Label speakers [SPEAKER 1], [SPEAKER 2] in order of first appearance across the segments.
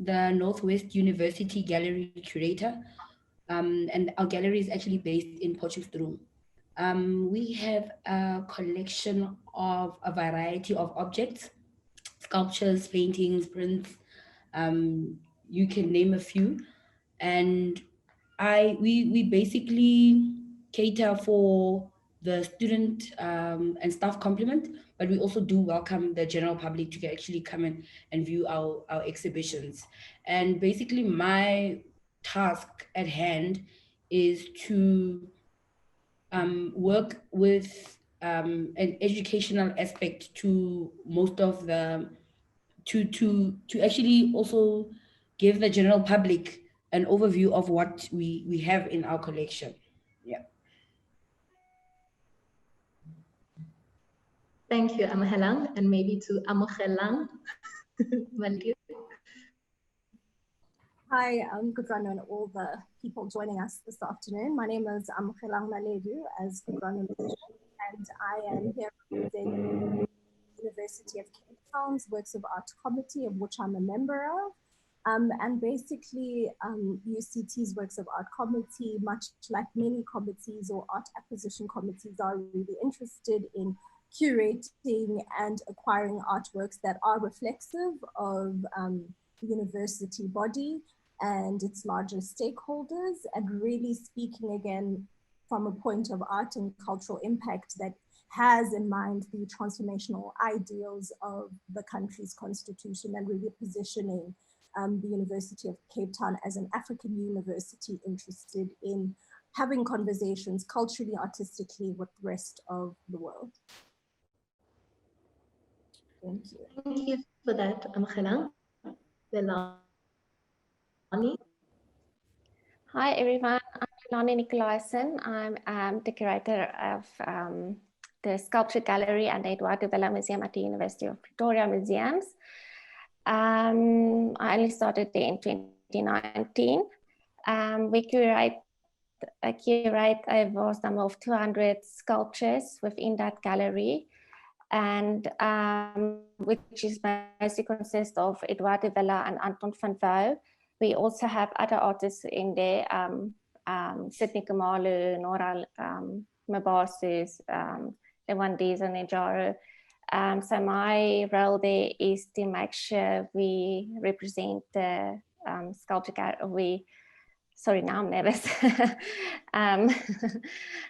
[SPEAKER 1] The Northwest University Gallery Curator, and our gallery is actually based in Potchefstroom. We have a collection of a variety of objects, sculptures, paintings, prints, you can name a few. And we basically cater for the student and staff complement, but we also do welcome the general public to actually come in and view our exhibitions. And basically my task at hand is to work with an educational aspect to most of the to actually also give the general public an overview of what we have in our collection. Yeah.
[SPEAKER 2] Thank you, Amahelang, and maybe to Amogelang.
[SPEAKER 3] Hi, Gudrun and all the people joining us this afternoon. My name is Amogelang Maledu, as Gudrun mentioned, and I am here representing the University of Cape Town's Works of Art Committee, of which I'm a member of. And basically, UCT's Works of Art Committee, much like many committees or art acquisition committees, are really interested in curating and acquiring artworks that are reflexive of the university body and its larger stakeholders, and really speaking again from a point of art and cultural impact that has in mind the transformational ideals of the country's constitution, and really positioning the University of Cape Town as an African university interested in having conversations culturally, artistically with the rest of the world. Thank you.
[SPEAKER 2] Thank you for that, Amogelang. Lelani.
[SPEAKER 4] Hi everyone, I'm Lelani Nicolaisen. I'm the curator of the Sculpture Gallery and the Eduardo Villa Museum at the University of Pretoria Museums. I only started there in 2019. We curate a vast number of 200 sculptures within that gallery, and which is mostly consists of Eduardo Villa and Anton van Wouw. We also have other artists in there, Sydney Kamalu, Nora Mabasus, Lewandisa Nejaro. So my role there is to make sure we represent the sculpture sorry, now I'm nervous.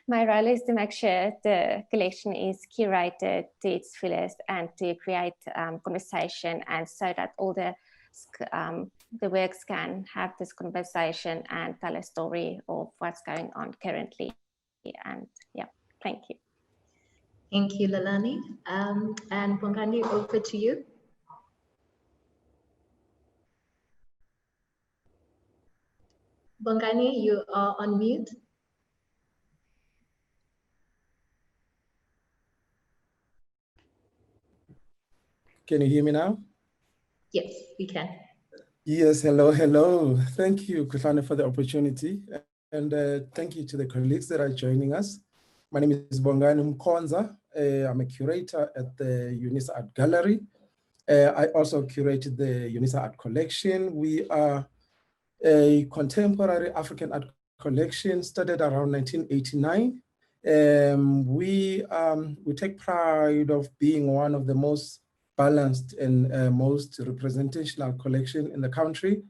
[SPEAKER 4] My role is to make sure the collection is curated to its fullest and to create conversation, and so that all the works can have this conversation and tell a story of what's going on currently. And yeah, thank you.
[SPEAKER 2] Thank you, Lelani. And Bongani, over to you. Bongani, you are on mute.
[SPEAKER 5] Can you hear me now?
[SPEAKER 2] Yes, we can.
[SPEAKER 5] Yes, hello. Thank you, Kufana, for the opportunity. And thank you to the colleagues that are joining us. My name is Bongani Mkonza. I'm a curator at the UNISA Art Gallery. I also curated the UNISA Art Collection. We are a contemporary African art collection started around 1989. We take pride of being one of the most balanced and most representational collection in the country.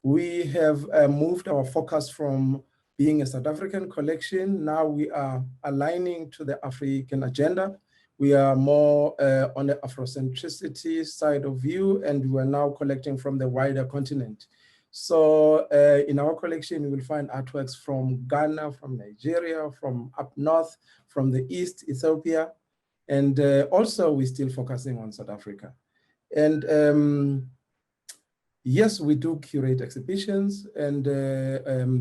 [SPEAKER 5] We have moved our focus from being a South African collection. Now we are aligning to the African agenda. We are more on the Afrocentricity side of view, and we are now collecting from the wider continent. So in our collection, you will find artworks from Ghana, from Nigeria, from up north, from the East, Ethiopia, and also we're still focusing on South Africa. And yes, we do curate exhibitions, and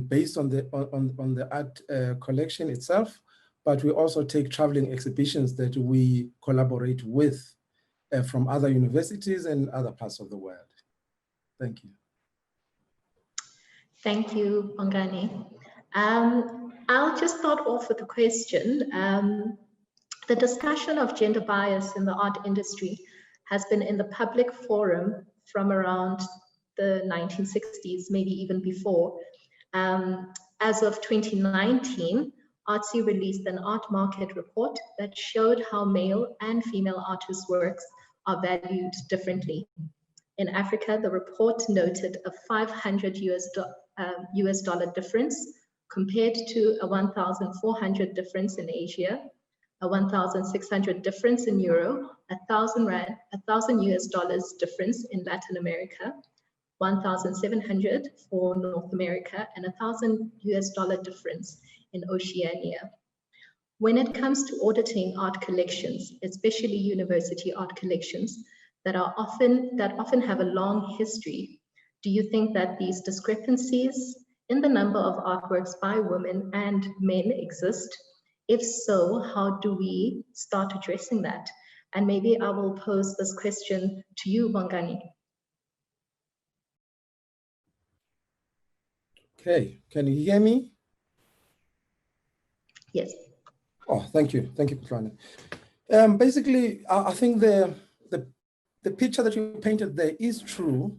[SPEAKER 5] based on the art collection itself, but we also take traveling exhibitions that we collaborate with from other universities and other parts of the world. Thank you.
[SPEAKER 2] Thank you, Bongani. I'll just start off with a question. The discussion of gender bias in the art industry has been in the public forum from around the 1960s, maybe even before. As of 2019, Artsy released an art market report that showed how male and female artists' works are valued differently. In Africa, the report noted a $500 US dollar difference compared to a 1,400 difference in Asia, a 1,600 difference in Euro, 1,000 US dollars difference in Latin America, 1,700 for North America, and 1,000 US dollar difference in Oceania. When it comes to auditing art collections, especially university art collections that often have a long history, do you think that these discrepancies in the number of artworks by women and men exist? If so, how do we start addressing that? And maybe I will pose this question to you, Bongani.
[SPEAKER 5] Okay, can you hear me?
[SPEAKER 2] Yes.
[SPEAKER 5] Oh, thank you, Kutlwana. Basically, I think the picture that you painted there is true.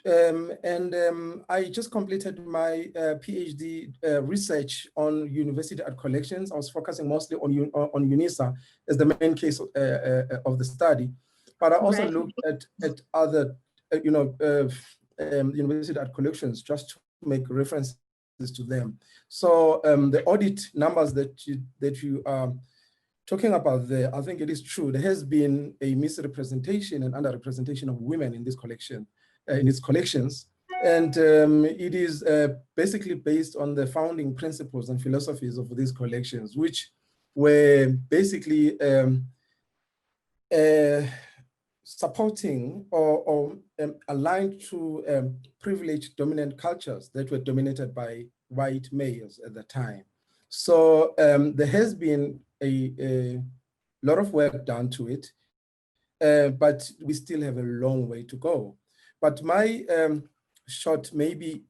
[SPEAKER 5] I just completed my PhD research on university art collections. I was focusing mostly on UNISA as the main case of the study, but I also looked at other, university art collections just to make references to them. So the audit numbers that you are talking about there, I think it is true. There has been a misrepresentation and underrepresentation of women in this collection. In its collections, and it is basically based on the founding principles and philosophies of these collections, which were basically supporting or aligned to privileged dominant cultures that were dominated by white males at the time. So there has been a lot of work done to it, but we still have a long way to go. But my short maybe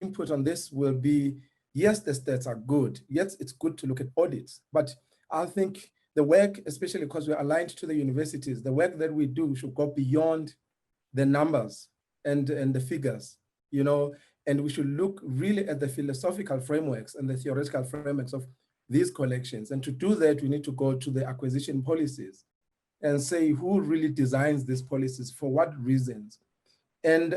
[SPEAKER 5] input on this will be, yes, the stats are good. Yes, it's good to look at audits, but I think the work, especially because we're aligned to the universities, the work that we do should go beyond the numbers and the figures, and we should look really at the philosophical frameworks and the theoretical frameworks of these collections. And to do that, we need to go to the acquisition policies and say who really designs these policies, for what reasons. And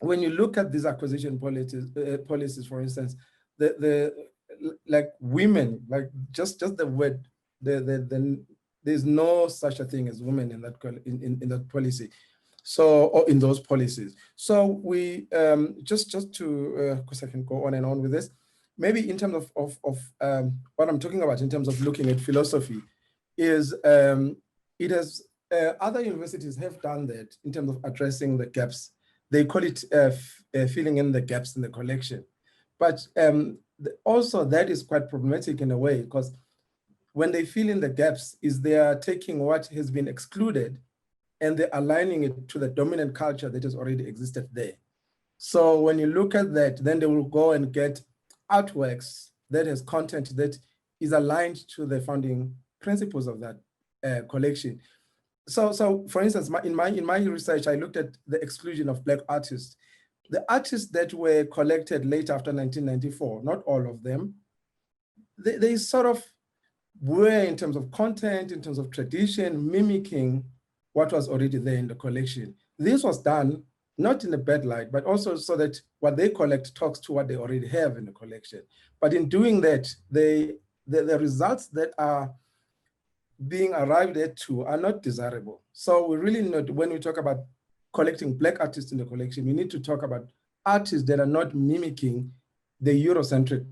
[SPEAKER 5] when you look at these acquisition policies, for instance, like women, like just the word, there's no such a thing as women in that policy. So, or in those policies. So we just to, because I can go on and on with this, maybe in terms of what I'm talking about in terms of looking at philosophy, is it has other universities have done that in terms of addressing the gaps. They call it filling in the gaps in the collection, but also that is quite problematic in a way, because when they fill in the gaps, is they are taking what has been excluded and they're aligning it to the dominant culture that has already existed there. So when you look at that, then they will go and get artworks that has content that is aligned to the founding principles of that collection. So for instance, in my research, I looked at the exclusion of Black artists. The artists that were collected late after 1994, not all of them, they sort of were, in terms of content, in terms of tradition, mimicking what was already there in the collection. This was done not in a bad light, but also so that what they collect talks to what they already have in the collection. But in doing that, the results that are being arrived at to are not desirable. So we really need, when we talk about collecting Black artists in the collection, we need to talk about artists that are not mimicking the Eurocentric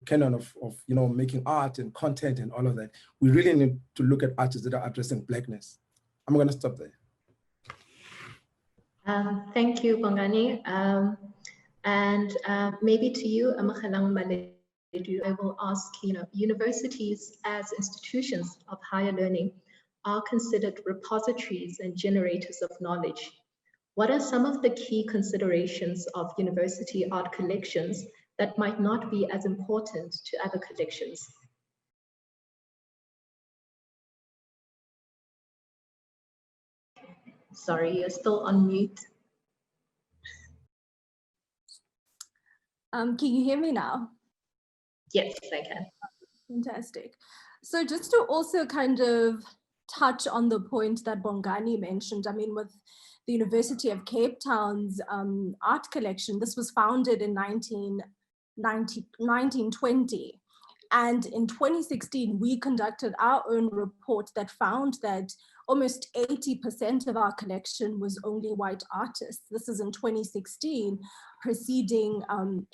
[SPEAKER 5] canon of making art and content and all of that. We really need to look at artists that are addressing Blackness. I'm going to stop there.
[SPEAKER 2] Thank you, Bongani. Maybe to you, Amakhalang Maledu, I will ask, universities as institutions of higher learning are considered repositories and generators of knowledge. What are some of the key considerations of university art collections that might not be as important to other collections? Sorry, you're still on mute.
[SPEAKER 3] Can you hear me now?
[SPEAKER 2] Yes, I can.
[SPEAKER 3] Fantastic. So just to also kind of touch on the point that Bongani mentioned, I mean, with the University of Cape Town's art collection, this was founded in 1920. And in 2016, we conducted our own report that found that almost 80% of our collection was only white artists. This is in 2016, preceding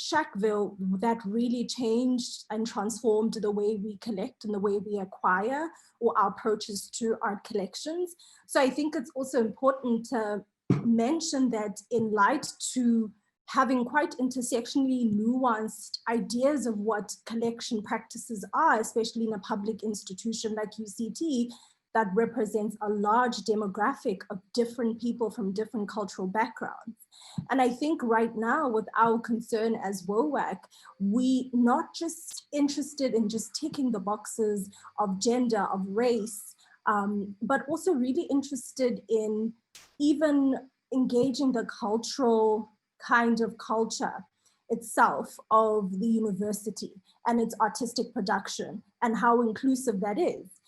[SPEAKER 3] Shackville, that really changed and transformed the way we collect and the way we acquire, or our approaches to art collections. So I think it's also important to mention that in light to having quite intersectionally nuanced ideas of what collection practices are, especially in a public institution like UCT, that represents a large demographic of different people from different cultural backgrounds. And I think right now, with our concern as WOAC, we not just interested in just ticking the boxes of gender, of race, but also really interested in even engaging the cultural kind of culture itself of the university and its artistic production and how inclusive that is.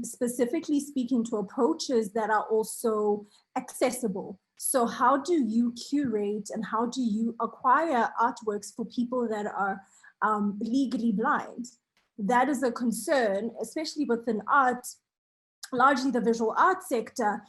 [SPEAKER 3] Specifically speaking to approaches that are also accessible. So how do you curate and how do you acquire artworks for people that are legally blind? That is a concern, especially within art, largely the visual arts sector,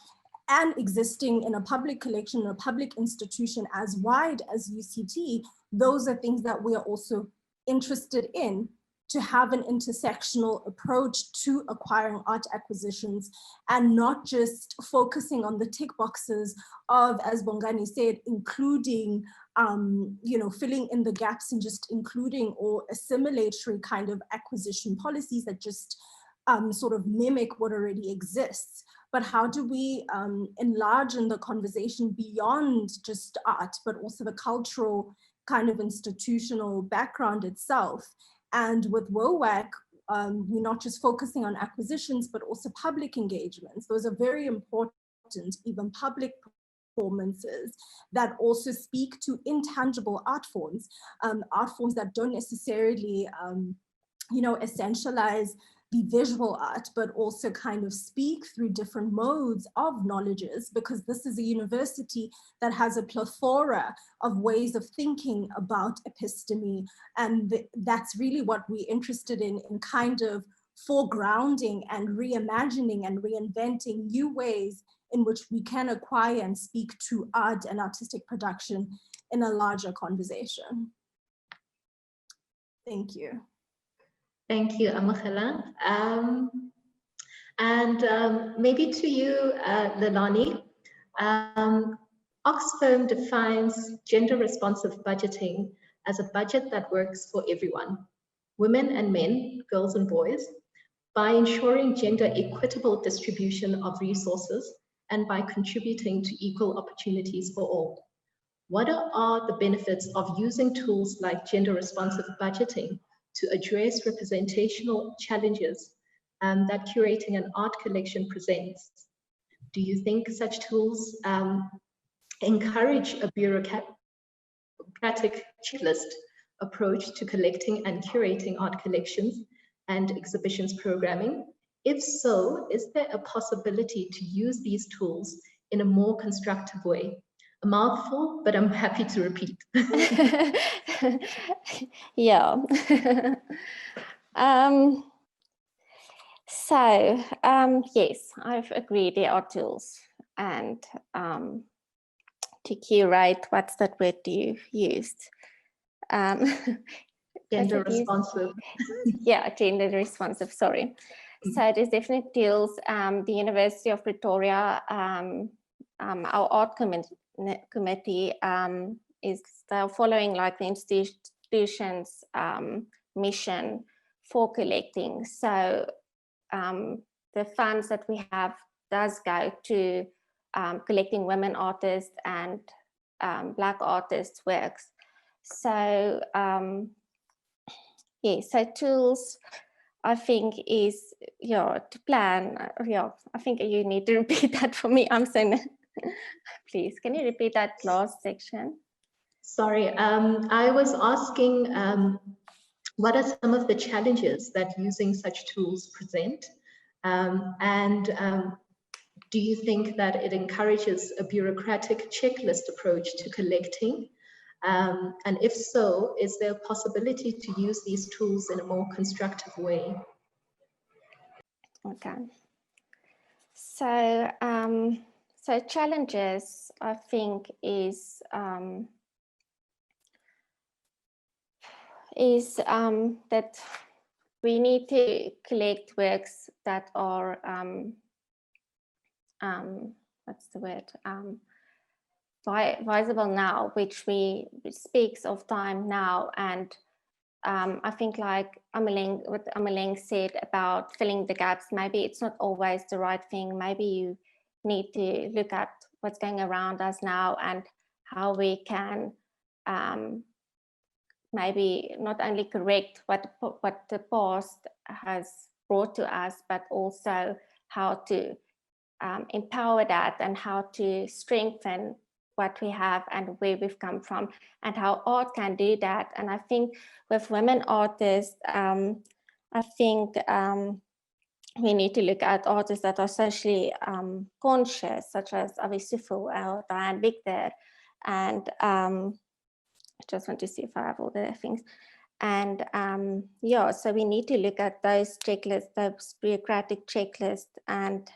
[SPEAKER 3] and existing in a public collection, a public institution as wide as UCT. Those are things that we are also interested in, to have an intersectional approach to acquiring art acquisitions and not just focusing on the tick boxes of, as Bongani said, including, filling in the gaps and just including or assimilatory kind of acquisition policies that just sort of mimic what already exists. But how do we enlarge in the conversation beyond just art, but also the cultural kind of institutional background itself? And with WOAC, we're not just focusing on acquisitions, but also public engagements. Those are very important, even public performances that also speak to intangible art forms that don't necessarily, essentialize the visual art, but also kind of speak through different modes of knowledges, because this is a university that has a plethora of ways of thinking about episteme. And that's really what we're interested in kind of foregrounding and reimagining and reinventing new ways in which we can acquire and speak to art and artistic production in a larger conversation. Thank you.
[SPEAKER 2] Thank you, Amakhala. Maybe to you, Leilani. Oxfam defines gender-responsive budgeting as a budget that works for everyone, women and men, girls and boys, by ensuring gender equitable distribution of resources and by contributing to equal opportunities for all. What are the benefits of using tools like gender-responsive budgeting to address representational challenges that curating an art collection presents? Do you think such tools encourage a bureaucratic checklist approach to collecting and curating art collections and exhibitions programming? If so, is there a possibility to use these tools in a more constructive way? A mouthful, but I'm happy to repeat.
[SPEAKER 4] Yeah. Yes, I've agreed there are tools, and to curate, what's that word you used?
[SPEAKER 2] Gender responsive.
[SPEAKER 4] Yeah, gender responsive, sorry. So there's definitely tools. The University of Pretoria, our art committee is they're following like the institution's mission for collecting. So the funds that we have does go to collecting women artists and Black artists' works. So yeah, so tools, I think, is to plan. I think you need to repeat that for me. I'm so please, can you repeat that last section?
[SPEAKER 2] Sorry, I was asking what are some of the challenges that using such tools present? Do you think that it encourages a bureaucratic checklist approach to collecting? And if so, is there a possibility to use these tools in a more constructive way?
[SPEAKER 4] Okay. So, so challenges, I think, is that we need to collect works that are what's the word, visible now, which speaks of time now. And I think like what Ameleng said about filling the gaps, maybe it's not always the right thing. Maybe you need to look at what's going around us now and how we can maybe not only correct what the past has brought to us, but also how to empower that and how to strengthen what we have and where we've come from, and how art can do that. And I think with women artists, I think we need to look at artists that are socially conscious, such as Avi Sufu or Diane Victor. And I just want to see if I have all the things. And yeah, so we need to look at those checklists, those bureaucratic checklists, and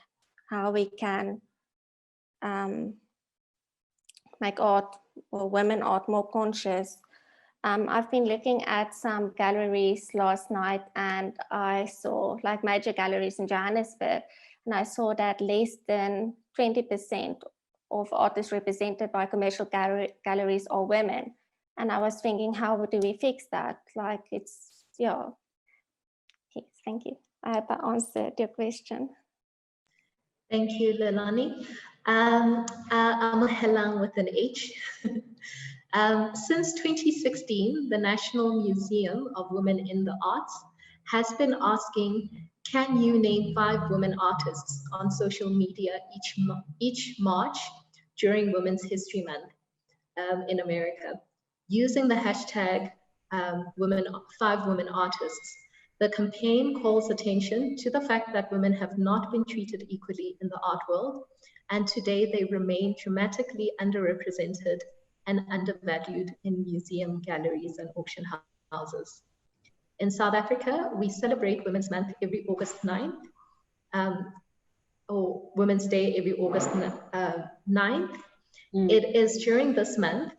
[SPEAKER 4] how we can make art or women art more conscious. I've been looking at some galleries last night, and I saw like major galleries in Johannesburg, and I saw that less than 20% of artists represented by commercial galleries are women. And I was thinking, how do we fix that? Like it's, yeah. Yes, thank you. I hope I answered your question.
[SPEAKER 2] Thank you, Leilani. I'm Helang with an H. Since 2016, the National Museum of Women in the Arts has been asking, can you name 5 women artists on social media each March during Women's History Month in America, using the hashtag 5 women artists. The campaign calls attention to the fact that women have not been treated equally in the art world, and today they remain dramatically underrepresented and undervalued in museum galleries and auction houses. In South Africa, we celebrate Women's Month every August 9th, or Women's Day every August 9th. It is during this month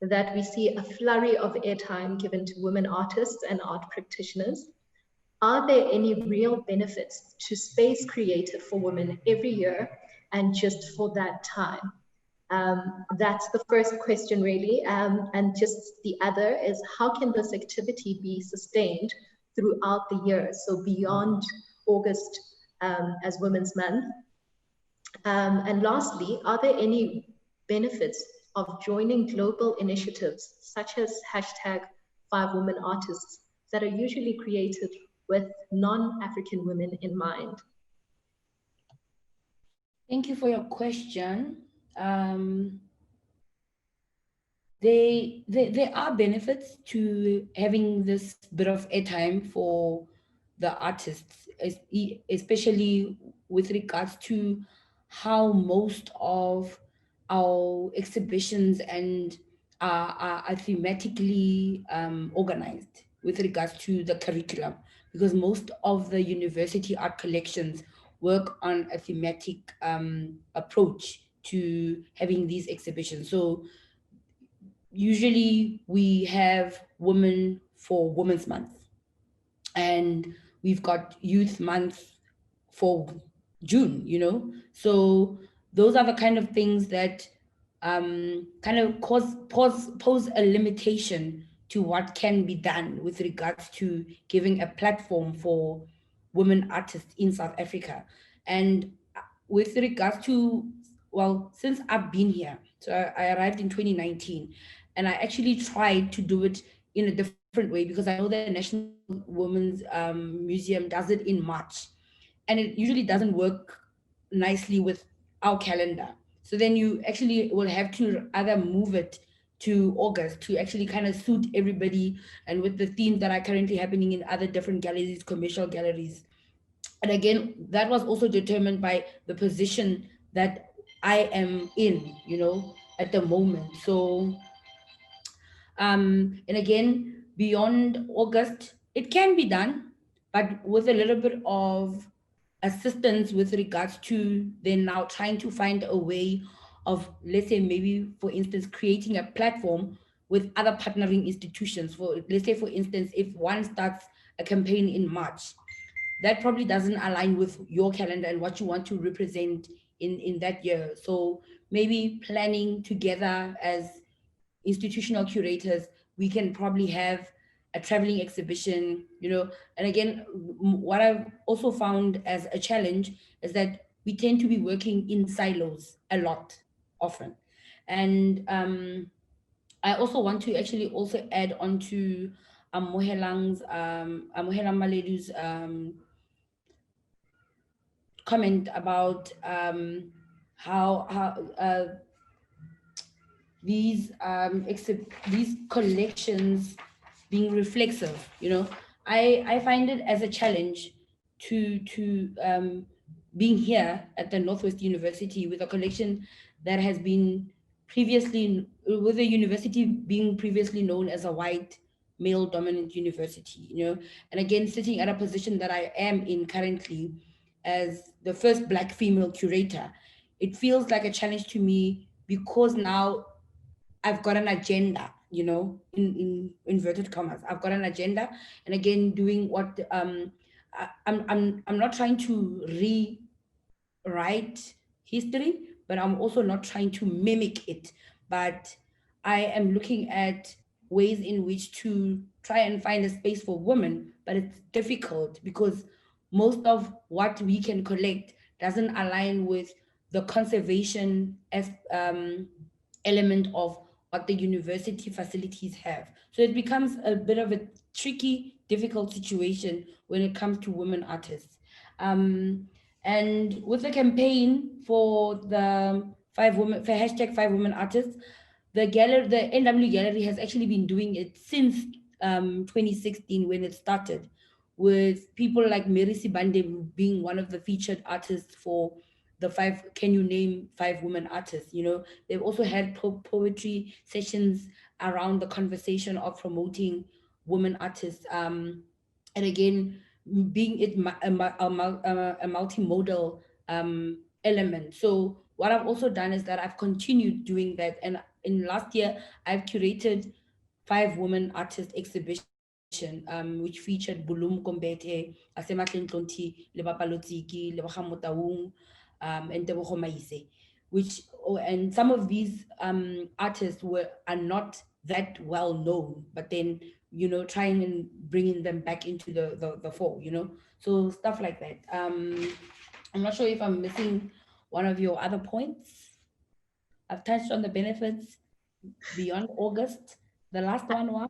[SPEAKER 2] that we see a flurry of airtime given to women artists and art practitioners. Are there any real benefits to space created for women every year and just for that time? That's the first question really. And just the other is, how can this activity be sustained throughout the year? So beyond August as Women's Month. And lastly, are there any benefits of joining global initiatives such as hashtag 5 women artists that are usually created with non-African women in mind?
[SPEAKER 1] Thank you for your question. there are benefits to having this bit of airtime for the artists, especially with regards to how most of our exhibitions and are thematically organized with regards to the curriculum, because most of the university art collections work on a thematic approach to having these exhibitions. So usually we have women for Women's Month, and we've got Youth Month for June, you know. So those are the kind of things that kind of pose a limitation to what can be done with regards to giving a platform for women artists in South Africa. And with regards to, well, since I've been here, so I arrived in 2019, and I actually tried to do it in a different way, because I know the National Women's Museum does it in March, and it usually doesn't work nicely with our calendar. So then you actually will have to either move it to August to actually kind of suit everybody, and with the themes that are currently happening in other different galleries, commercial galleries. And again, that was also determined by the position that I am in, you know, at the moment. So and again, beyond August, it can be done, but with a little bit of assistance with regards to then now trying to find a way of, let's say, maybe for instance, creating a platform with other partnering institutions. For, let's say, for instance, if one starts a campaign in March, that probably doesn't align with your calendar and what you want to represent in that year. So maybe planning together as institutional curators, we can probably have a traveling exhibition, you know. And again, what I've also found as a challenge is that we tend to be working in silos a lot, often. And I also want to actually also add on to Mohelang Maledu's comment about how these collections being reflexive, you know. I find it as a challenge to being here at the Northwest University with a collection that has been previously, with the university being previously known as a white male dominant university, you know. And again, sitting at a position that I am in currently as the first Black female curator, it feels like a challenge to me, because now I've got an agenda, you know, in inverted commas. I've got an agenda, and again, doing what I'm not trying to rewrite history, but I'm also not trying to mimic it. But I am looking at ways in which to try and find a space for women, but it's difficult because most of what we can collect doesn't align with the conservation as element of what the university facilities have. So it becomes a bit of a tricky, difficult situation when it comes to women artists. And with the campaign for the hashtag 5 women artists, the gallery, the NW Gallery, has actually been doing it since 2016 when it started, with people like Mary Sibande being one of the featured artists for the can you name 5 women artists, you know. They've also had poetry sessions around the conversation of promoting women artists, and again, being it a multimodal element. So what I've also done is that I've continued doing that, and in last year I've curated 5 women artist exhibition, which featured Bulum Kombete, Asematleng Tlonti, Lebapa Lotsiki, Lebogang Motaung, and Tebogo Maise, which, and some of these artists are not that well known, but then, you know, trying and bringing them back into the fore, you know. So stuff like that. I'm not sure if I'm missing one of your other points. I've touched on the benefits beyond August. The last one was?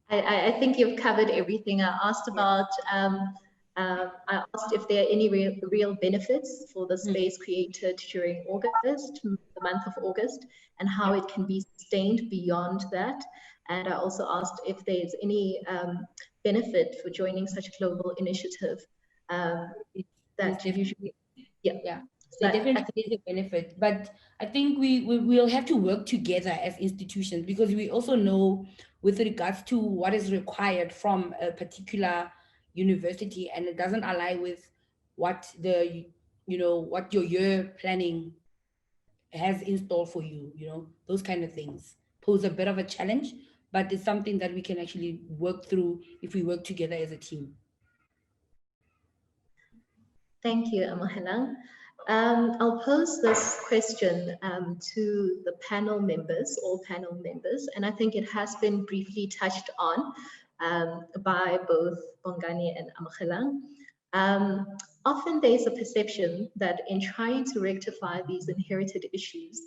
[SPEAKER 2] I think you've covered everything. I asked about I asked if there are any real benefits for the space created during August, the month of August, and how it can be sustained beyond that. And I also asked if there's any benefit for joining such a global initiative that usually,
[SPEAKER 1] yeah. There definitely is a benefit, but I think we will have to work together as institutions, because we also know with regards to what is required from a particular university, and it doesn't align with what the, what your year planning has in store for you. Those kind of things pose a bit of a challenge, but it's something that we can actually work through if we work together as a team.
[SPEAKER 2] Thank you, Amohelang. I'll pose this question to the panel members, all panel members, and I think it has been briefly touched on by both Bongani and Amohelang. Often there's a perception that in trying to rectify these inherited issues,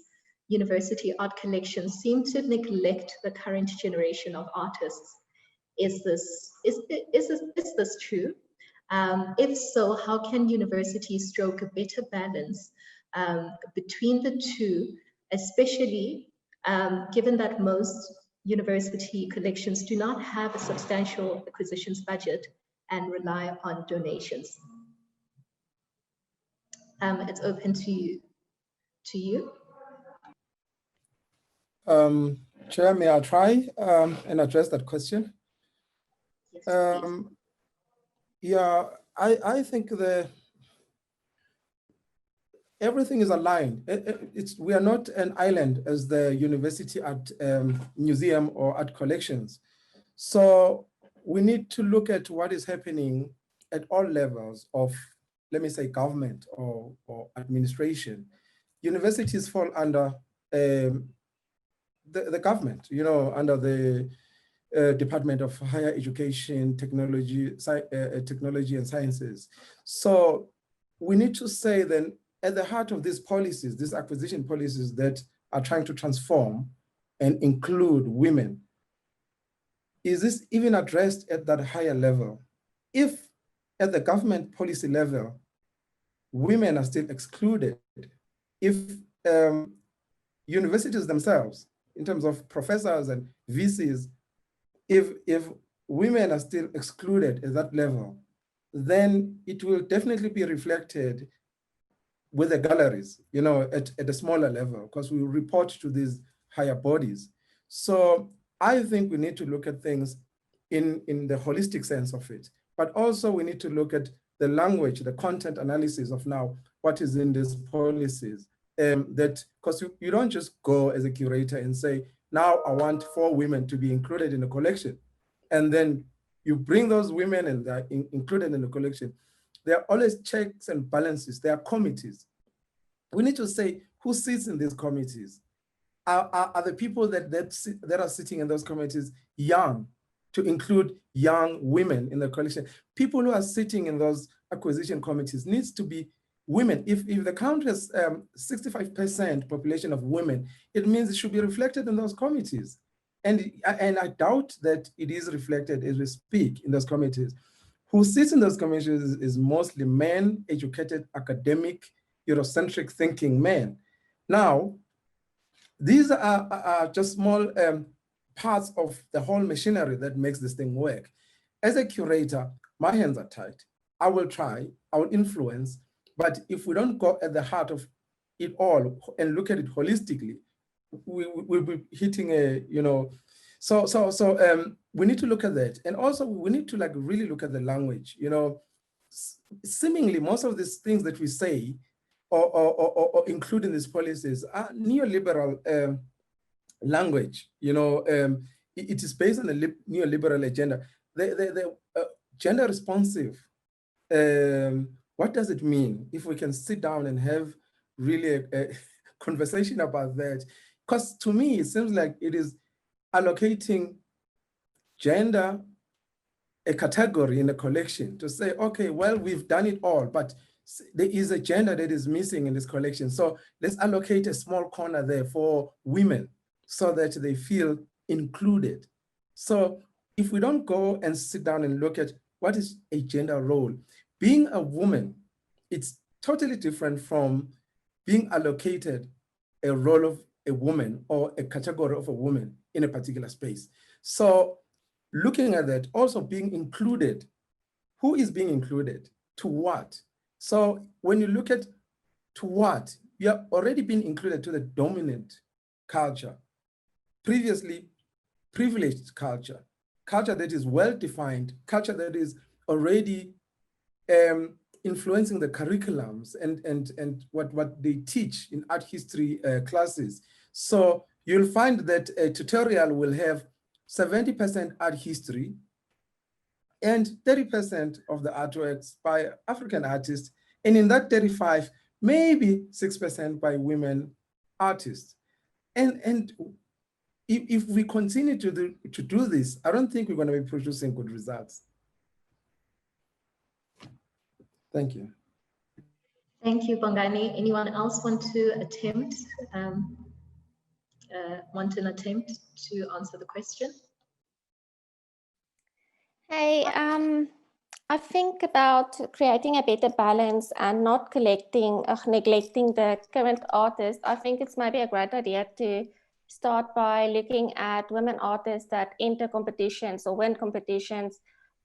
[SPEAKER 2] university art collections seem to neglect the current generation of artists. Is this true? If so, how can universities stroke a better balance between the two, especially given that most university collections do not have a substantial acquisitions budget and rely on donations? It's open to you.
[SPEAKER 5] Chair, may I try and address that question?
[SPEAKER 2] Yes, please.
[SPEAKER 5] Yeah, I think everything is aligned. We are not an island as the University Art Museum or art collections. So we need to look at what is happening at all levels of, let me say, government or administration. Universities fall under the government, under the Department of Higher Education, Technology and Sciences. So we need to say then, at the heart of these policies, these acquisition policies that are trying to transform and include women, is this even addressed at that higher level? If at the government policy level, women are still excluded, if universities themselves, in terms of professors and VCs, if women are still excluded at that level, then it will definitely be reflected with the galleries, at a smaller level, because we report to these higher bodies. So I think we need to look at things in the holistic sense of it, but also we need to look at the language, the content analysis of now what is in these policies. Because you don't just go as a curator and say, now I want 4 women to be included in the collection. And then you bring those women and they're included in the collection. There are always checks and balances. There are committees. We need to say who sits in these committees. Are the people that are sitting in those committees young, to include young women in the collection? People who are sitting in those acquisition committees needs to be women. If the country has 65% population of women, it means it should be reflected in those committees. And I doubt that it is reflected as we speak in those committees. Who sits in those committees is mostly men, educated, academic, Eurocentric thinking men. Now, these are just small parts of the whole machinery that makes this thing work. As a curator, my hands are tied. I will try, I will influence, but if we don't go at the heart of it all and look at it holistically, we'll be hitting so we need to look at that. And also we need to really look at the language. Seemingly most of these things that we say or include in these policies are neoliberal language. It is based on a neoliberal agenda. The gender responsive, what does it mean? If we can sit down and have really a conversation about that, because to me, it seems like it is allocating gender a category in a collection to say, okay, well, we've done it all, but there is a gender that is missing in this collection. So let's allocate a small corner there for women so that they feel included. So if we don't go and sit down and look at what is a gender role, being a woman, it's totally different from being allocated a role of a woman or a category of a woman in a particular space. So looking at that, also being included, who is being included, to what? So when you look at to what, you have already been included to the dominant culture, previously privileged culture, culture that is well-defined, culture that is already influencing the curriculums and what they teach in art history classes. So you'll find that a tutorial will have 70% art history and 30% of the artworks by African artists. And in that 35, maybe 6% by women artists. And if we continue to do this, I don't think we're going to be producing good results. Thank you.
[SPEAKER 2] Thank you, Bongani. Anyone else want to answer the question?
[SPEAKER 4] Hey, I think about creating a better balance and not neglecting the current artists. I think it's maybe a great idea to start by looking at women artists that enter competitions or win competitions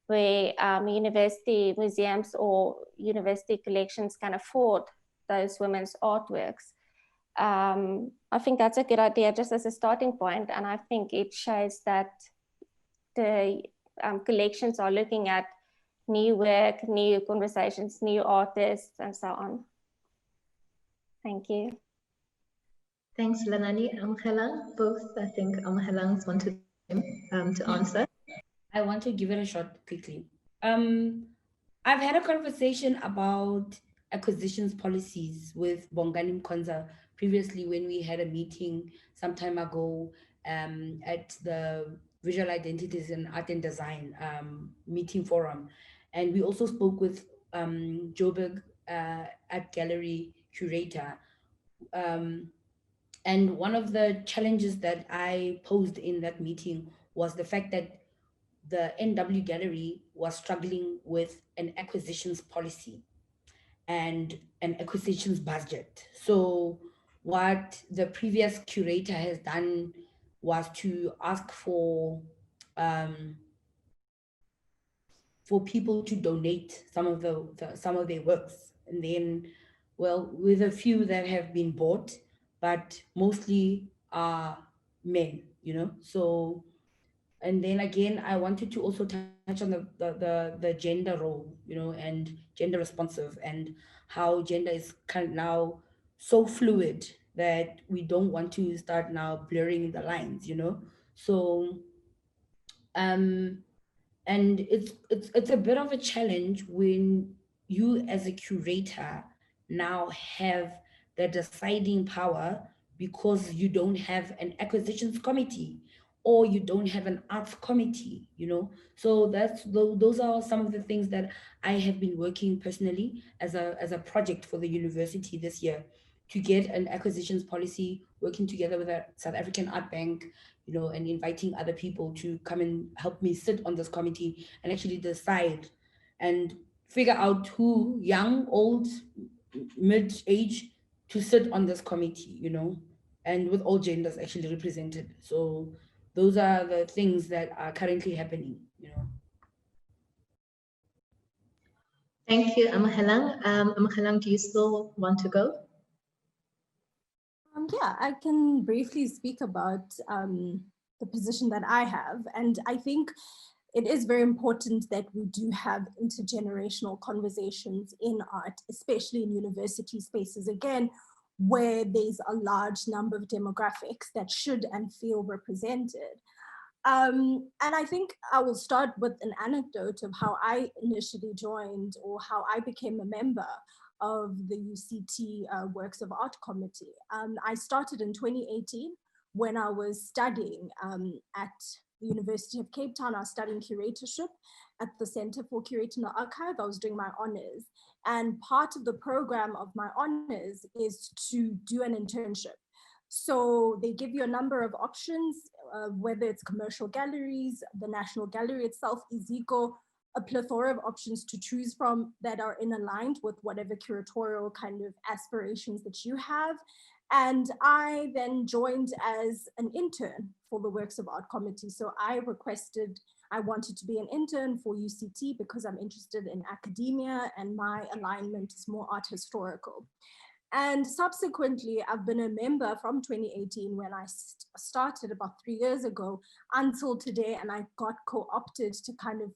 [SPEAKER 4] where university museums or university collections can afford those women's artworks. I think that's a good idea just as a starting point, and I think it shows that the collections are looking at new work, new conversations, new artists, and so on. Thank you.
[SPEAKER 2] Thanks, Lanani. Amkhelang, both, I think Amkhelangs wanted to answer.
[SPEAKER 1] I want to give it a shot quickly. I've had a conversation about acquisitions policies with Bongani Mkonza previously when we had a meeting some time ago at the Visual Identities in Art and Design meeting forum. And we also spoke with Joburg Art Gallery curator. And one of the challenges that I posed in that meeting was the fact that the NW Gallery was struggling with an acquisitions policy and an acquisitions budget. So what the previous curator has done was to ask for people to donate some of their works, and then, well, with a few that have been bought, but mostly are men, you know. So, and then again, I wanted to also touch on the gender role, you know, and gender responsive, and how gender is kind of now so fluid that we don't want to start now blurring the lines, you know. So and it's a bit of a challenge when you as a curator now have the deciding power because you don't have an acquisitions committee or you don't have an arts committee, you know. So those are some of the things that I have been working personally as a project for the university this year, to get an acquisitions policy, working together with a South African Art Bank, you know, and inviting other people to come and help me sit on this committee and actually decide and figure out who, young, old, mid-age, to sit on this committee, you know, and with all genders actually represented. So those are the things that are currently happening, you know.
[SPEAKER 2] Thank you, Amkhelang. Amkhelang, do you still want to go?
[SPEAKER 3] Yeah, I can briefly speak about the position that I have. And I think it is very important that we do have intergenerational conversations in art, especially in university spaces, again, where there's a large number of demographics that should and feel represented. And I think I will start with an anecdote of how I initially joined, or how I became a member of the UCT Works of Art Committee. I started in 2018 when I was studying at the University of Cape Town. I was studying curatorship at the Center for Curating the Archive. I was doing my honors. And part of the program of my honors is to do an internship. So they give you a number of options, whether it's commercial galleries, the National Gallery itself, Iziko, a plethora of options to choose from that are in aligned with whatever curatorial kind of aspirations that you have. And I then joined as an intern for the Works of Art Committee. So I wanted to be an intern for UCT because I'm interested in academia and my alignment is more art historical. And subsequently, I've been a member from 2018 when I started about 3 years ago until today, and I got co-opted to kind of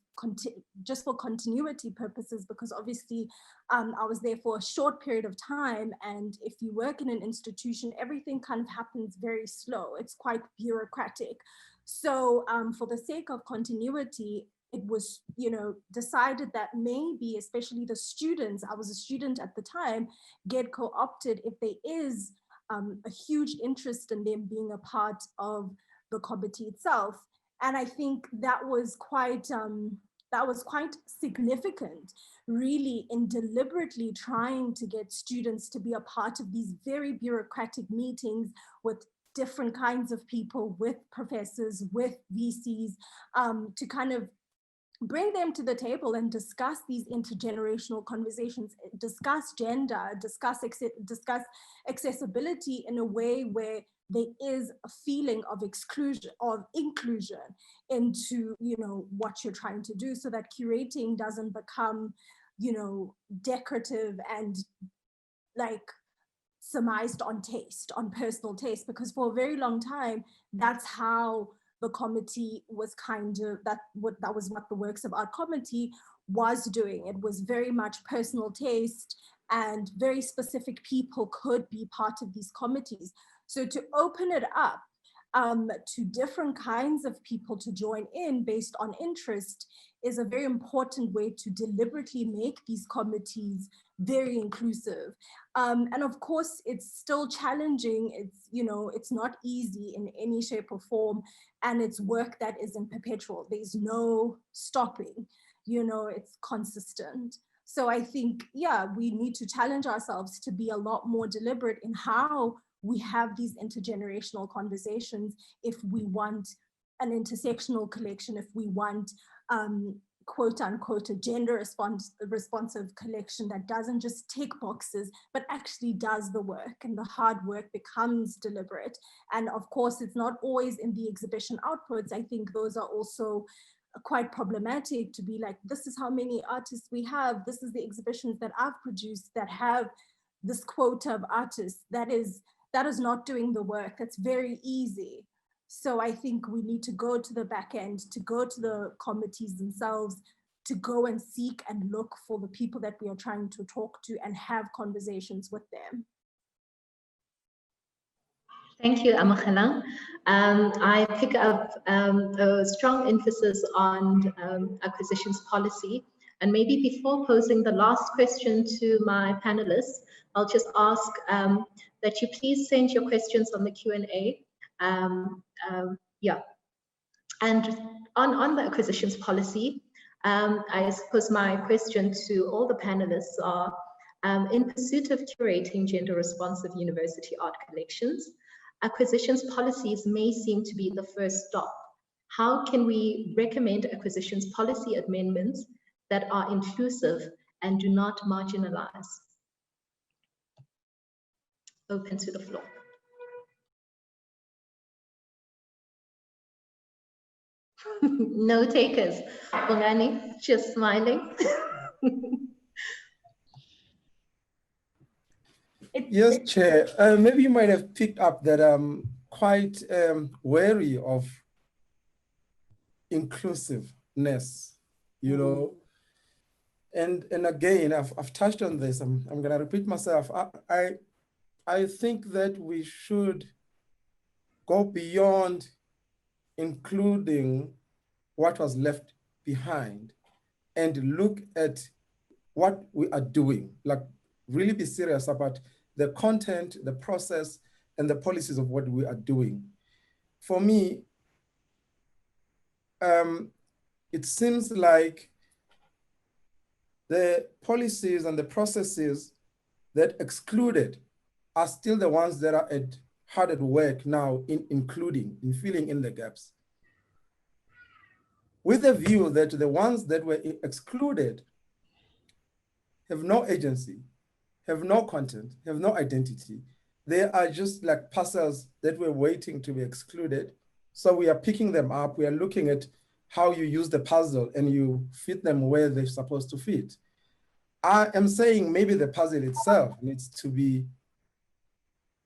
[SPEAKER 3] just for continuity purposes, because obviously I was there for a short period of time. And if you work in an institution, everything kind of happens very slow. It's quite bureaucratic. So for the sake of continuity, it was, decided that maybe, especially the students, I was a student at the time, get co-opted if there is a huge interest in them being a part of the committee itself. And I think that was quite significant, really, in deliberately trying to get students to be a part of these very bureaucratic meetings with different kinds of people, with professors, with VCs, to kind of bring them to the table and discuss these intergenerational conversations, discuss gender, discuss accessibility in a way where there is a feeling of exclusion, of inclusion into, what you're trying to do, so that curating doesn't become, decorative and like surmised on taste, on personal taste, because for a very long time, that's how the committee was that was what the Works of Art Committee was doing. It was very much personal taste, and very specific people could be part of these committees. So to open it up to different kinds of people to join in based on interest is a very important way to deliberately make these committees very inclusive. And of course, it's still challenging. It's not easy in any shape or form, and it's work that isn't perpetual. There's no stopping, it's consistent. So I think, we need to challenge ourselves to be a lot more deliberate in how we have these intergenerational conversations if we want an intersectional collection, if we want quote unquote a gender responsive collection that doesn't just tick boxes, but actually does the work, and the hard work becomes deliberate. And of course, it's not always in the exhibition outputs. I think those are also quite problematic, to be like, this is how many artists we have, this is the exhibitions that I've produced that have this quota of artists. That is not doing the work. That's very easy. So I think we need to go to the back end, to go to the committees themselves, to go and seek and look for the people that we are trying to talk to and have conversations with them.
[SPEAKER 2] Thank you, Amakhelang. I pick up a strong emphasis on acquisitions policy. And maybe before posing the last question to my panelists, I'll just ask that you please send your questions on the Q&A. And on the acquisitions policy, I suppose my question to all the panelists are, in pursuit of curating gender responsive university art collections, acquisitions policies may seem to be the first stop. How can we recommend acquisitions policy amendments that are inclusive and do not marginalize? Open to the floor. No takers. Bongani, just smiling.
[SPEAKER 5] Yes, Chair. Maybe you might have picked up that I'm quite wary of inclusiveness, and again, I've touched on this. I'm going to repeat myself. I think that we should go beyond including what was left behind and look at what we are doing, like really be serious about the content, the process, and the policies of what we are doing. For me, it seems like the policies and the processes that excluded are still the ones that are hard at work now in including, in filling in the gaps. with a view that the ones that were excluded have no agency, have no content, have no identity. They are just like parcels that were waiting to be excluded. So we are picking them up. We are looking at how you use the puzzle and you fit them where they're supposed to fit. I am saying maybe the puzzle itself needs to be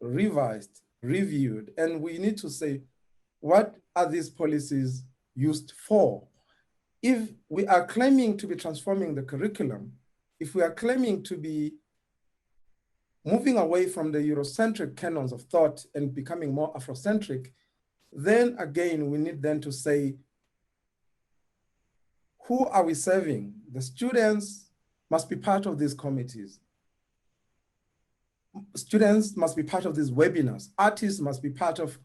[SPEAKER 5] revised, reviewed, and we need to say, what are these policies used for? If we are claiming to be transforming the curriculum, if we are claiming to be moving away from the Eurocentric canons of thought and becoming more Afrocentric, then again, we need then to say, who are we serving? The students must be part of these committees. Students must be part of these webinars. Artists must be part of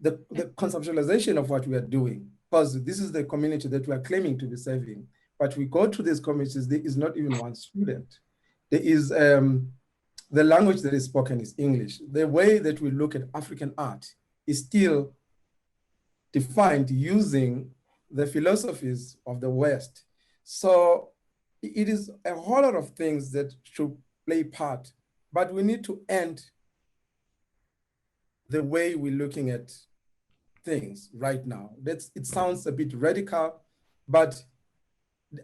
[SPEAKER 5] the conceptualization of what we are doing, because this is the community that we are claiming to be serving. But we go to these communities, there is not even one student. There is, the language that is spoken is English. The way that we look at African art is still defined using the philosophies of the West. So it is a whole lot of things that should play part, but we need to end the way we're looking at things right now. It sounds a bit radical, but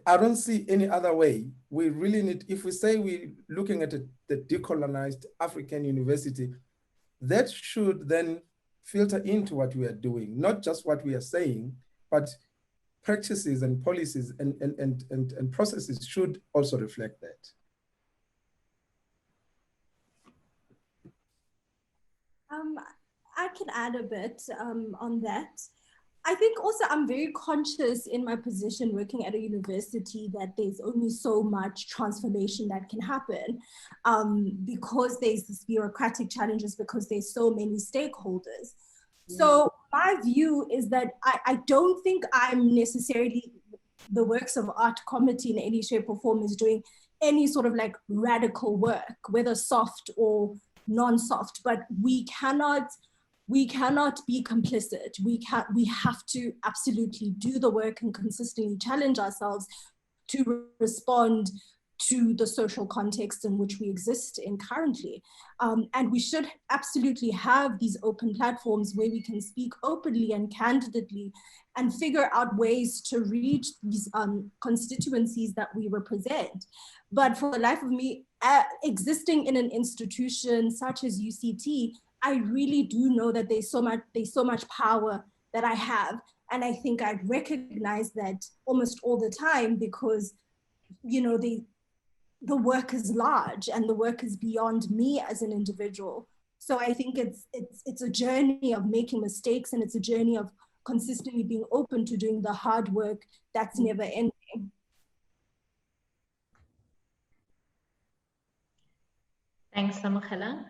[SPEAKER 5] I don't see any other way. We really need, if we say we're looking at the decolonized African university, that should then filter into what we are doing, not just what we are saying, but practices and policies and processes should also reflect that.
[SPEAKER 3] I can add a bit on that. I think also I'm very conscious in my position working at a university that there's only so much transformation that can happen because there's this bureaucratic challenges, because there's so many stakeholders. So my view is that I don't think I'm necessarily, the Works of Art Committee in any shape or form is doing any sort of like radical work, whether soft or non-soft, but we cannot be complicit. We have to absolutely do the work and consistently challenge ourselves to respond to the social context in which we exist in currently. And we should absolutely have these open platforms where we can speak openly and candidly and figure out ways to reach these constituencies that we represent. But for the life of me, existing in an institution such as UCT, I really do know that there's so much power that I have. And I think I recognize that almost all the time because, you know, the work is large and the work is beyond me as an individual. So I think it's a journey of making mistakes, and it's a journey of consistently being open to doing the hard work that's never ending.
[SPEAKER 2] Thanks, Samukela.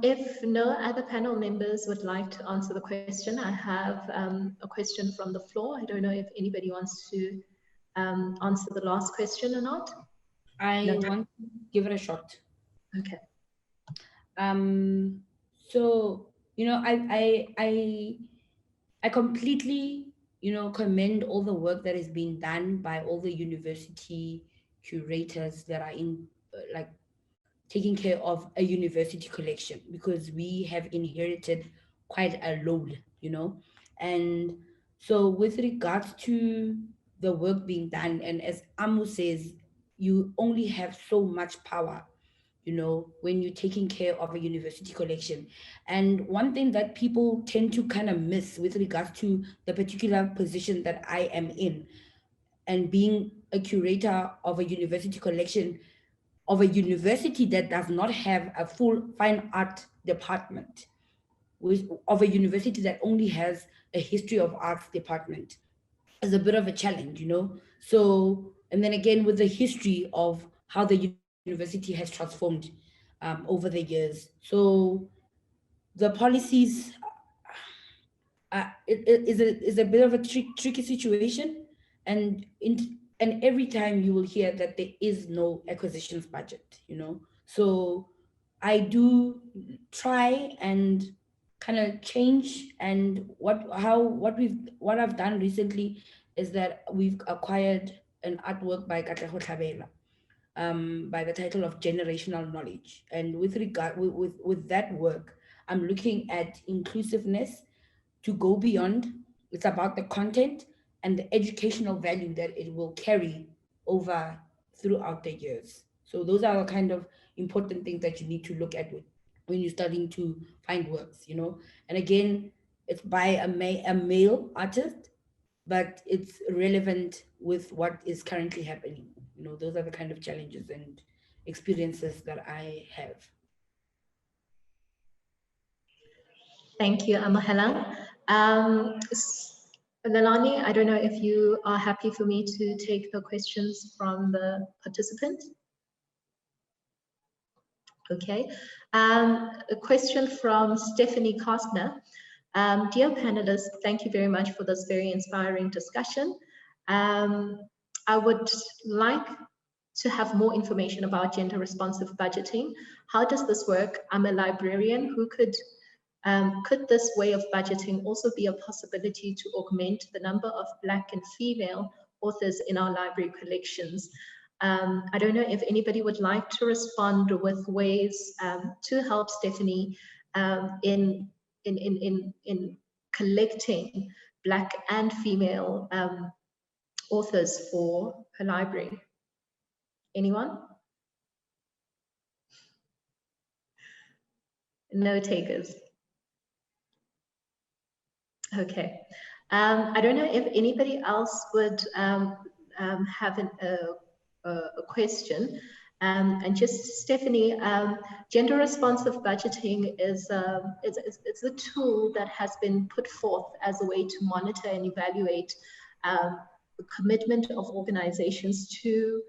[SPEAKER 2] If no other panel members would like to answer the question, I have a question from the floor. I don't know if anybody wants to answer the last question or not.
[SPEAKER 1] I want to give it a shot.
[SPEAKER 2] Okay.
[SPEAKER 1] So, you know, I completely, you know, commend all the work that is being done by all the university curators that are in like taking care of a university collection, because we have inherited quite a load, you know. And so with regards to the work being done, and as Amu says, you only have so much power, you know, when you're taking care of a university collection. And one thing that people tend to kind of miss with regards to the particular position that I am in, and being a curator of a university collection of a university that does not have a full fine art department, of a university that only has a history of arts department, is a bit of a challenge, you know. So, and then again, with the history of how the university has transformed over the years. So the policies, is a bit of a tricky situation, and every time you will hear that there is no acquisitions budget, you know. So I do try and kind of change. And what I've done recently is that we've acquired an artwork by Katlego Tlhabela, by the title of Generational Knowledge. And with that work, I'm looking at inclusiveness to go beyond. It's about the content and the educational value that it will carry over throughout the years. So those are the kind of important things that you need to look at when you're starting to find works, you know. And again, it's by a male artist, but it's relevant with what is currently happening. You know, those are the kind of challenges and experiences that I have.
[SPEAKER 2] Thank you, Amahelang. Nalani, I don't know if you are happy for me to take the questions from the participants. Okay. A question from Stephanie Kostner. Dear panelists, thank you very much for this very inspiring discussion. I would like to have more information about gender responsive budgeting. How does this work? I'm a librarian. Could this way of budgeting also be a possibility to augment the number of Black and female authors in our library collections? I don't know if anybody would like to respond with ways to help Stephanie in collecting Black and female authors for her library. Anyone? No takers. Okay. I don't know if anybody else would have a question. And just Stephanie, gender responsive budgeting is it's a tool that has been put forth as a way to monitor and evaluate the commitment of organizations to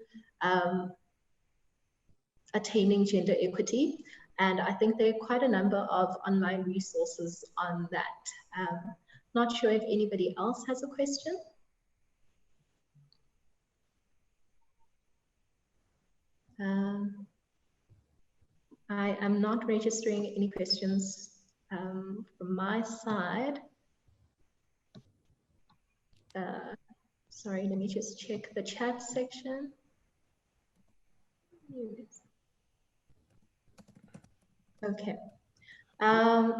[SPEAKER 2] attaining gender equity. And I think there are quite a number of online resources on that. Not sure if anybody else has a question. I am not registering any questions from my side. Sorry, let me just check the chat section. Okay.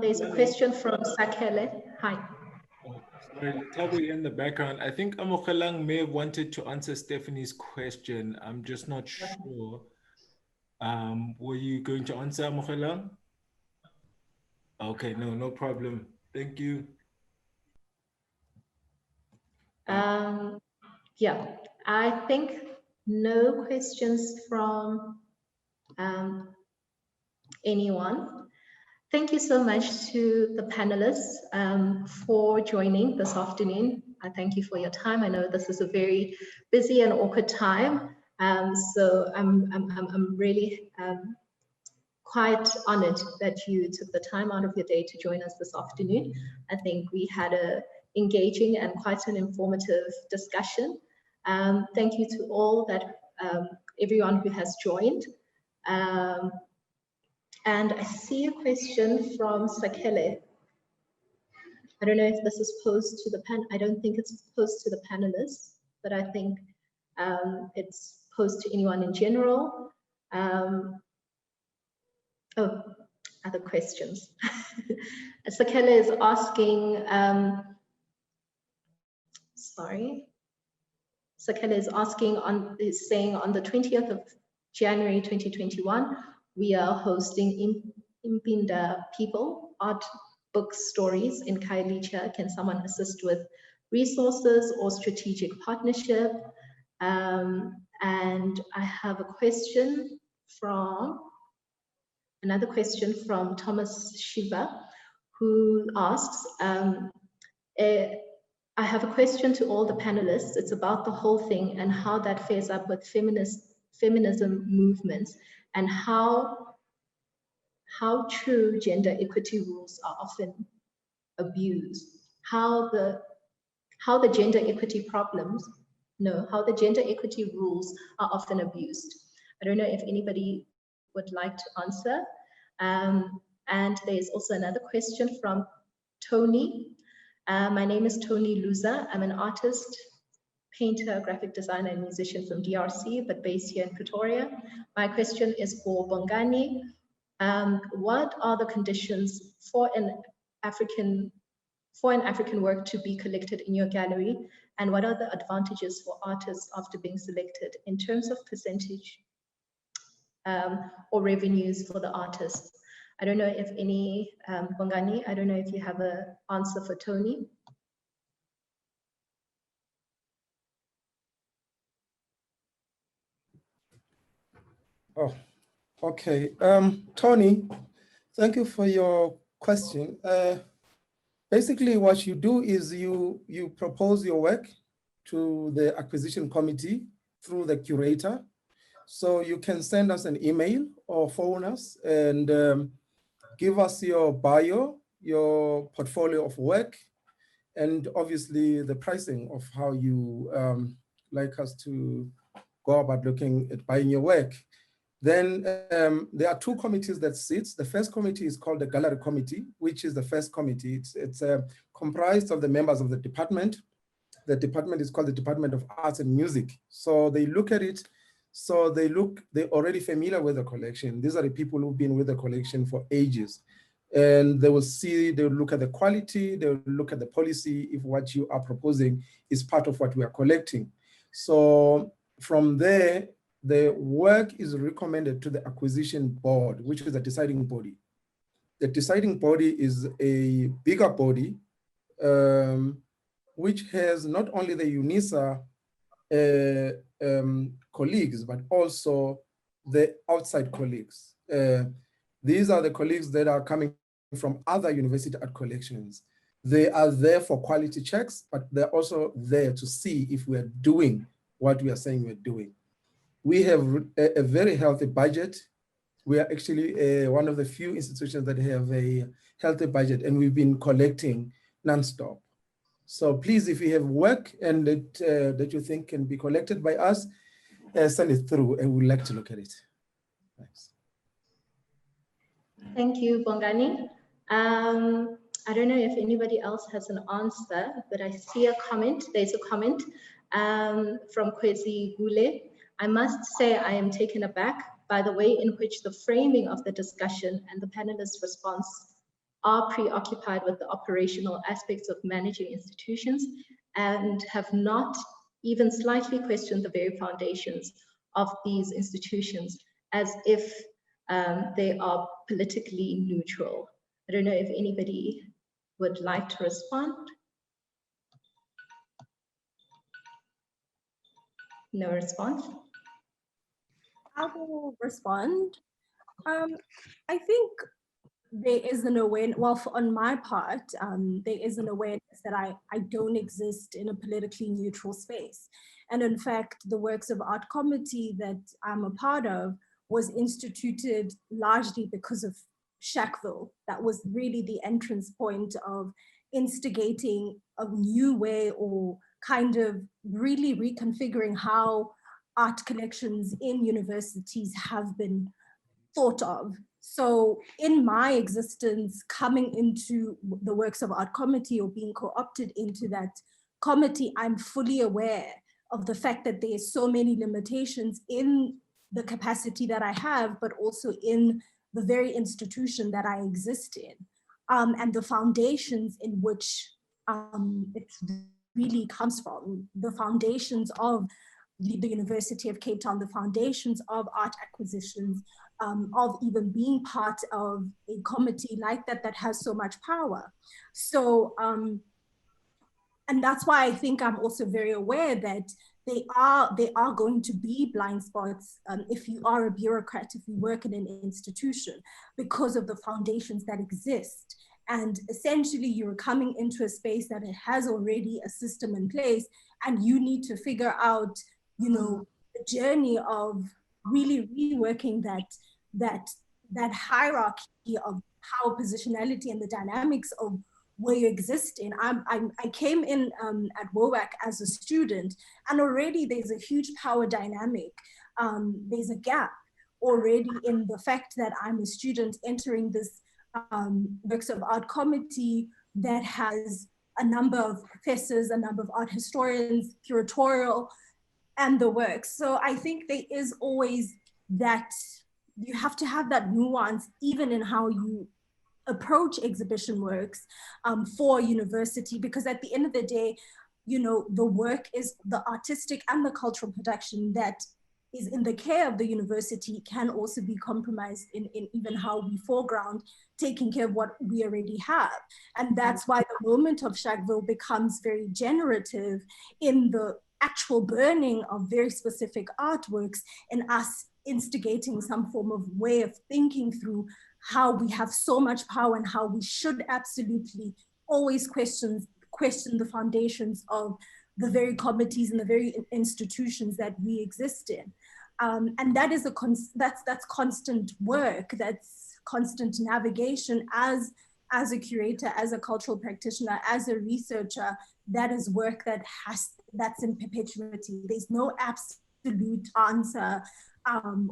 [SPEAKER 2] There's a question from Sakele. Hi.
[SPEAKER 6] Sorry, Tabi in the background. I think Amokelang may have wanted to answer Stephanie's question. I'm just not sure. Were you going to answer, Amokelang? Okay, no problem. Thank you.
[SPEAKER 2] Yeah, I think no questions from anyone. Thank you so much to the panelists for joining this afternoon. I thank you for your time. I know this is a very busy and awkward time, so I'm really quite honored that you took the time out of your day to join us this afternoon. I think we had a engaging and quite an informative discussion. Thank you to all everyone who has joined. And I see a question from Sakele. I don't know if this is posed to the I don't think it's posed to the panelists, but I think it's posed to anyone in general. Oh, other questions. Sakele is asking, sorry. Sakele is asking is saying on the 20th of January 2021, we are hosting Impinda People Art Book Stories in Khayelitsha. Can someone assist with resources or strategic partnership? And I have a question from, another question from Thomas Shiva, who asks, I have a question to all the panelists. It's about the whole thing and how that fares up with feminism movements, and how true gender equity rules are often abused. How the gender equity how the gender equity rules are often abused. I don't know if anybody would like to answer. And there's also another question from Tony. My name is Tony Luza. I'm an artist, painter, graphic designer, and musician from DRC, but based here in Pretoria. My question is for Bongani. What are the conditions for an African work to be collected in your gallery? And what are the advantages for artists after being selected in terms of percentage or revenues for the artists? I don't know if any, Bongani, I don't know if you have an answer for Tony.
[SPEAKER 5] Oh, okay. Tony, thank you for your question. Basically, what you do is you propose your work to the acquisition committee through the curator. So you can send us an email or phone us and give us your bio, your portfolio of work, and obviously the pricing of how you like us to go about looking at buying your work. Then there are two committees that sits. The first committee is called the Gallery Committee, which is the first committee. It's comprised of the members of the department. The department is called the Department of Arts and Music. So they look at it. So they're already familiar with the collection. These are the people who've been with the collection for ages. And they will look at the quality, they will look at the policy if what you are proposing is part of what we are collecting. So from there, the work is recommended to the acquisition board, which is the deciding body. The deciding body is a bigger body, which has not only the UNISA colleagues, but also the outside colleagues. These are the colleagues that are coming from other university art collections. They are there for quality checks, but they're also there to see if we are doing what we are saying we're doing. We have a very healthy budget. We are actually one of the few institutions that have a healthy budget, and we've been collecting nonstop. So please, if you have work and that you think can be collected by us, send it through, and we'd like to look at it. Thanks.
[SPEAKER 2] Thank you, Bongani. I don't know if anybody else has an answer, but I see a comment. There's a comment from Kwesi Gule. I must say I am taken aback by the way in which the framing of the discussion and the panelists' response are preoccupied with the operational aspects of managing institutions and have not even slightly questioned the very foundations of these institutions as if they are politically neutral. I don't know if anybody would like to respond. No response.
[SPEAKER 3] I will respond. I think there is an awareness, well, on my part, there is an awareness that I don't exist in a politically neutral space. And in fact, the Works of Art Committee that I'm a part of was instituted largely because of Shackville. That was really the entrance point of instigating a new way or kind of really reconfiguring how art collections in universities have been thought of. So in my existence, coming into the Works of Art Committee or being co-opted into that committee, I'm fully aware of the fact that there's so many limitations in the capacity that I have, but also in the very institution that I exist in, and the foundations in which it really comes from, the foundations of the University of Cape Town, the foundations of art acquisitions, of even being part of a committee like that that has so much power. So, and that's why I think I'm also very aware that they are going to be blind spots if you are a bureaucrat, if you work in an institution, because of the foundations that exist. And essentially you're coming into a space that it has already a system in place, and you need to figure out, you know, the journey of really reworking that hierarchy of power positionality and the dynamics of where you exist in. I came in at WOAC as a student, and already there's a huge power dynamic. There's a gap already in the fact that I'm a student entering this works of art committee that has a number of professors, a number of art historians, curatorial, and the works. So I think there is always that, you have to have that nuance even in how you approach exhibition works for university, because at the end of the day, you know, the work is the artistic and the cultural production that is in the care of the university can also be compromised in even how we foreground taking care of what we already have. And that's why the moment of Sharkville becomes very generative in the actual burning of very specific artworks and us instigating some form of way of thinking through how we have so much power and how we should absolutely always question the foundations of the very committees and the very institutions that we exist in. And that is that's constant work, that's constant navigation as a curator, as a cultural practitioner, as a researcher. That is work that's in perpetuity. There's no absolute answer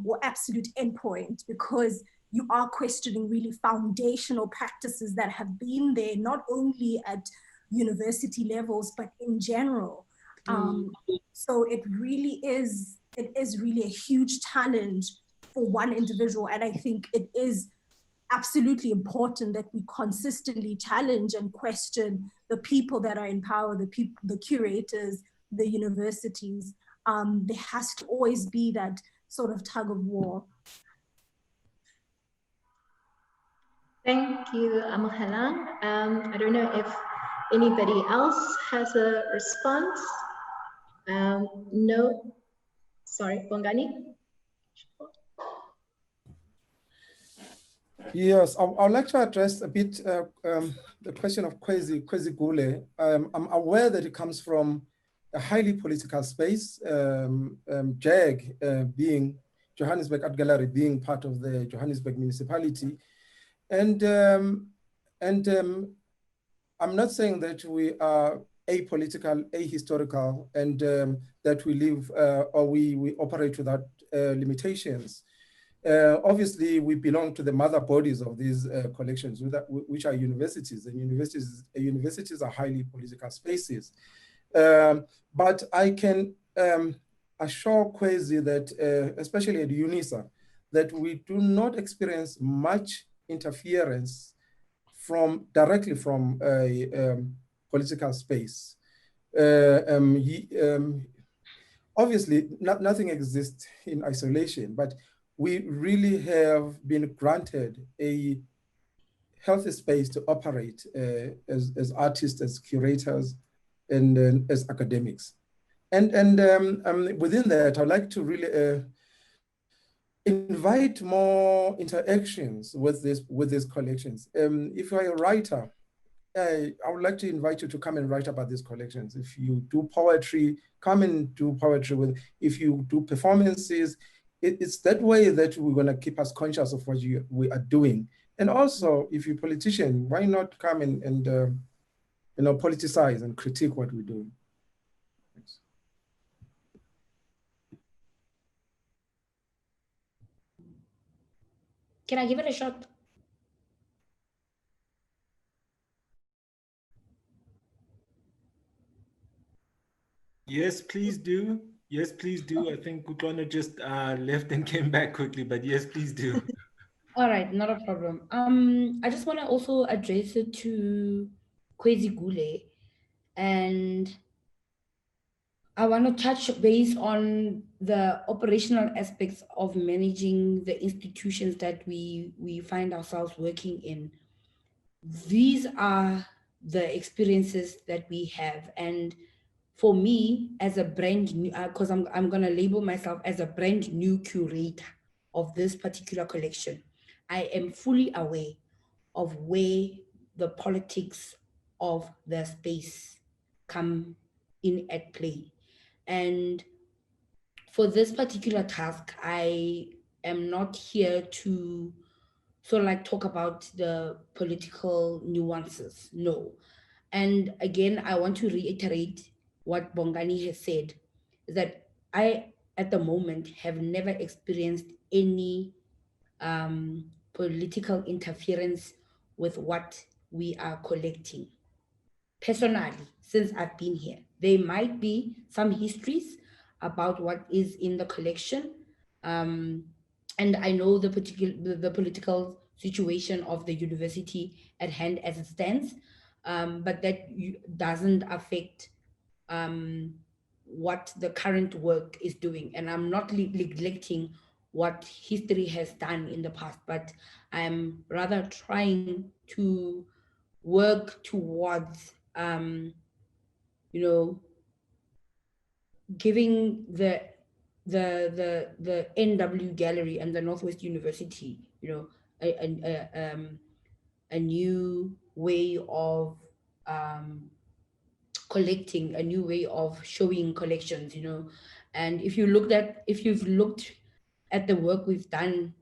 [SPEAKER 3] or absolute endpoint, because you are questioning really foundational practices that have been there, not only at university levels, but in general. So it is really a huge challenge for one individual. And I think it is absolutely important that we consistently challenge and question the people that are in power, the curators, the universities. There has to always be that sort of tug of war.
[SPEAKER 2] Thank you, Amogelang. I don't know if anybody else has a response. No, sorry, Bongani.
[SPEAKER 5] Yes, I would like to address a bit the question of Kwezi Gule. I'm aware that it comes from a highly political space, JAG being Johannesburg Art Gallery being part of the Johannesburg municipality. And I'm not saying that we are apolitical, ahistorical, and that we live or we operate without limitations. Obviously, we belong to the mother bodies of these collections, which are universities, and universities are highly political spaces. But I can assure Kwezi that, especially at UNISA, that we do not experience much interference directly from a political space. Obviously, nothing exists in isolation, but we really have been granted a healthy space to operate as artists, as curators, and as academics. And within that, I'd like to really invite more interactions with these collections. If you're a writer, I would like to invite you to come and write about these collections. If you do poetry, come and do poetry if you do performances. It's that way that we're going to keep us conscious of what we are doing. And also, if you're a politician, why not come and politicize and critique what we're doing? Thanks.
[SPEAKER 1] Can I give it a shot?
[SPEAKER 6] Yes, please do. Yes, please do. I think Kutlwana just left and came back quickly, but yes, please do.
[SPEAKER 1] All right, not a problem. I just want to also address it to Kwezi Gule, and I want to touch base on the operational aspects of managing the institutions that we find ourselves working in. These are the experiences that we have, and for me, as a brand new, because I'm gonna label myself as a brand new curator of this particular collection, I am fully aware of where the politics of the space come in at play. And for this particular task, I am not here to sort of like talk about the political nuances. No. And again, I want to reiterate what Bongani has said, is that I, at the moment, have never experienced any political interference with what we are collecting. Personally, since I've been here, there might be some histories about what is in the collection, and I know the political situation of the university at hand as it stands, but that doesn't affect what the current work is doing. And I'm not neglecting what history has done in the past, but I'm rather trying to work towards, giving the NW Gallery and the Northwest University, a new way of collecting, a new way of showing collections, and if you've looked at the work we've done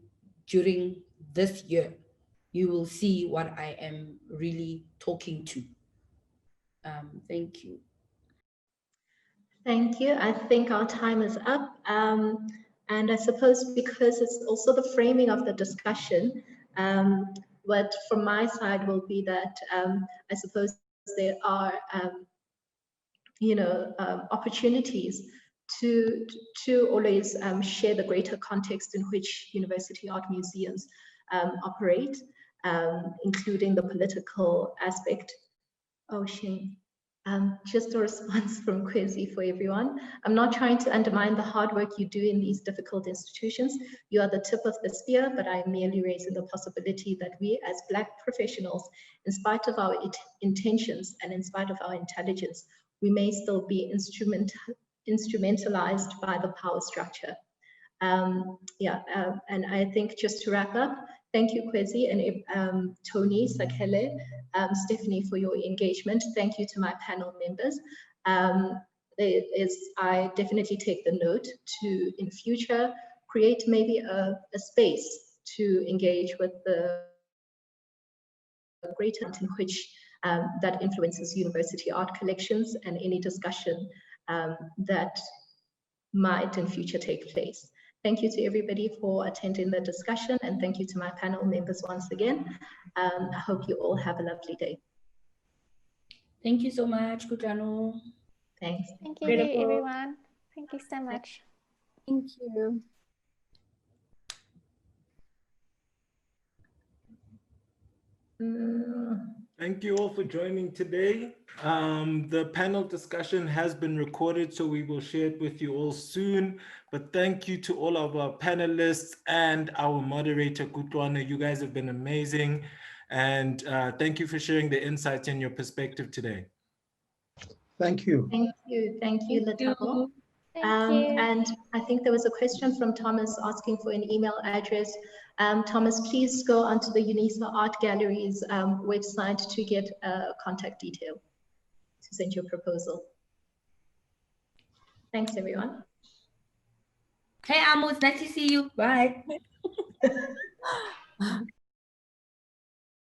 [SPEAKER 1] during this year, you will see what I am really talking to. Thank you.
[SPEAKER 2] Thank you. I think our time is up. And I suppose because it's also the framing of the discussion, what from my side will be that I suppose there are, opportunities to always share the greater context in which university art museums operate, including the political aspect. Oh, shame. Just a response from Kwezi for everyone. I'm not trying to undermine the hard work you do in these difficult institutions. You are the tip of the spear, but I'm merely raising the possibility that we as Black professionals, in spite of our intentions and in spite of our intelligence, we may still be instrumentalized by the power structure. And I think just to wrap up, thank you, Kwezi, and Tony, Sakele, Stephanie, for your engagement. Thank you to my panel members. I definitely take the note to, in future, create maybe a space to engage with the greater in which that influences university art collections and any discussion that might in future take place. Thank you to everybody for attending the discussion, and thank you to my panel members once again. I hope you all have a lovely day.
[SPEAKER 1] Thank you so much, Kutlano.
[SPEAKER 2] Thanks.
[SPEAKER 4] Thank you, everyone. Thank you so much.
[SPEAKER 3] Thank you.
[SPEAKER 6] Thank you all for joining today. The panel discussion has been recorded, so we will share it with you all soon. But thank you to all of our panelists and our moderator, Kutlwana. You guys have been amazing. And thank you for sharing the insights and your perspective today.
[SPEAKER 5] Thank you.
[SPEAKER 2] Thank you. Thank you, Letabo.
[SPEAKER 4] Thank you.
[SPEAKER 2] And I think there was a question from Thomas asking for an email address. Thomas, please go onto the UNISA Art Gallery's website to get a contact detail to send your proposal. Thanks, everyone.
[SPEAKER 1] Hey, Amos, nice to see you. Bye.